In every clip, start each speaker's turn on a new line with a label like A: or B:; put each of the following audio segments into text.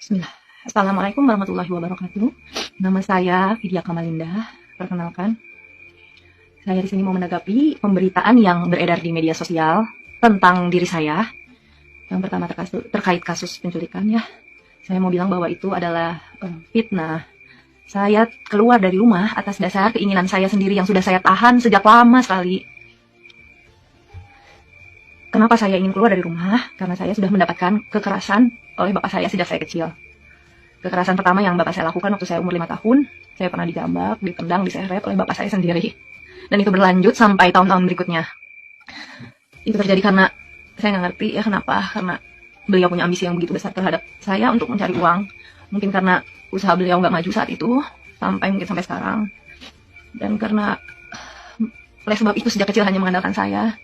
A: Bismillah. Assalamualaikum warahmatullahi wabarakatuh. Nama saya Vidya Kamalinda. Perkenalkan, saya di sini mau menanggapi pemberitaan yang beredar di media sosial tentang diri saya. Yang pertama terkait kasus penculikan ya. Saya mau bilang bahwa itu adalah fitnah. Saya keluar dari rumah atas dasar keinginan saya sendiri yang sudah saya tahan sejak lama sekali. Kenapa saya ingin keluar dari rumah? Karena saya sudah mendapatkan kekerasan oleh bapak saya sejak saya kecil. Kekerasan pertama yang bapak saya lakukan waktu saya umur 5 tahun, saya pernah dijambak, ditendang, diseret oleh bapak saya sendiri. Dan itu berlanjut sampai tahun-tahun berikutnya. Itu terjadi karena saya nggak ngerti ya kenapa. Karena beliau punya ambisi yang begitu besar terhadap saya untuk mencari uang. Mungkin karena usaha beliau nggak maju saat itu, mungkin sampai sekarang. Dan karena oleh sebab itu sejak kecil hanya mengandalkan saya.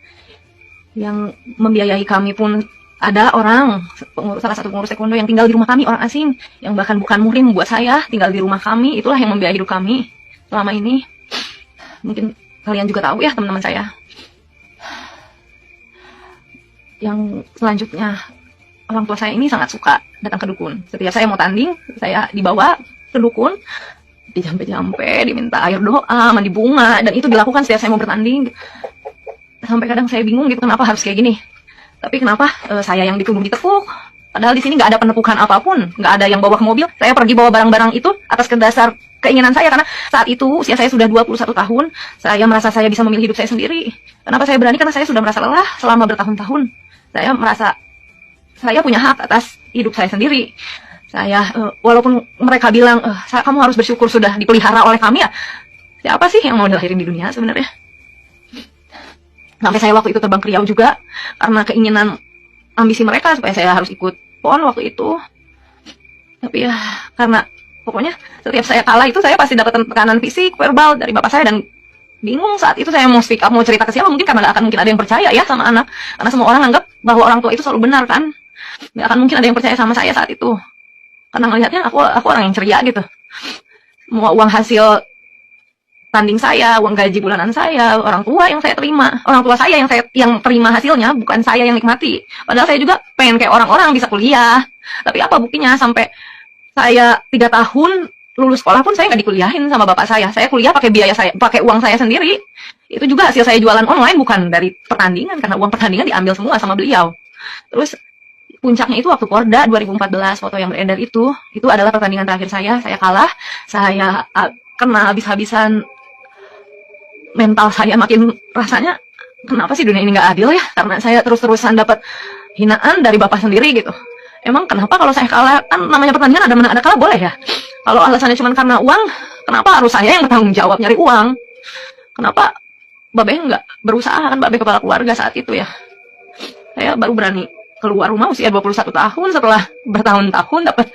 A: Yang membiayai kami pun ada orang, salah satu pengurus taekwondo yang tinggal di rumah kami, orang asing, yang bahkan bukan muhrim buat saya, tinggal di rumah kami, itulah yang membiayai hidup kami selama ini. Mungkin kalian juga tahu ya teman-teman saya. Yang selanjutnya, orang tua saya ini sangat suka datang ke dukun. Setiap saya mau tanding, saya dibawa ke dukun, dijampe-jampe, diminta air doa, mandi bunga, dan itu dilakukan setiap saya mau bertanding. Sampai kadang saya bingung gitu kenapa harus kayak gini. Tapi kenapa saya yang dituduh ditekuk? Padahal di sini nggak ada penepukan apapun, nggak ada yang bawa ke mobil. Saya pergi bawa barang-barang itu atas dasar keinginan saya karena saat itu usia saya sudah 21 tahun. Saya merasa saya bisa memilih hidup saya sendiri. Kenapa saya berani? Karena saya sudah merasa lelah selama bertahun-tahun. Saya merasa saya punya hak atas hidup saya sendiri. Saya walaupun mereka bilang kamu harus bersyukur sudah dipelihara oleh kami ya. Siapa sih yang mau dilahirin di dunia sebenarnya? Sampai saya waktu itu terbang ke Riau juga karena keinginan ambisi mereka supaya saya harus ikut PON waktu itu. Tapi ya karena pokoknya setiap saya kalah itu saya pasti dapat tekanan fisik, verbal dari bapak saya dan bingung saat itu saya mau speak up, mau cerita ke siapa mungkin karena gak akan mungkin ada yang percaya ya sama anak. Karena semua orang anggap bahwa orang tua itu selalu benar kan. Gak akan mungkin ada yang percaya sama saya saat itu. Karena melihatnya aku orang yang ceria gitu. Semua uang hasil tanding saya, uang gaji bulanan saya, orang tua yang saya terima, orang tua saya yang terima hasilnya, bukan saya yang nikmati. Padahal saya juga pengen kayak orang-orang bisa kuliah. Tapi apa buktinya sampai saya 3 tahun lulus sekolah pun saya nggak dikuliahin sama bapak saya. Saya kuliah pakai biaya saya, pakai uang saya sendiri. Itu juga hasil saya jualan online bukan dari pertandingan karena uang pertandingan diambil semua sama beliau. Terus puncaknya itu waktu Porda 2014 foto yang beredar itu adalah pertandingan terakhir saya kalah, saya kena habis-habisan. Mental saya makin rasanya kenapa sih dunia ini nggak adil ya, karena saya terus-terusan dapat hinaan dari bapak sendiri gitu. Emang kenapa kalau saya kalah, kan namanya pertandingan ada menang ada kalah boleh ya. Kalau alasannya cuma karena uang, kenapa harus saya yang bertanggung jawab nyari uang? Kenapa babe nggak berusaha, kan babe kepala keluarga saat itu ya. Saya baru berani keluar rumah usia 21 tahun setelah bertahun-tahun dapat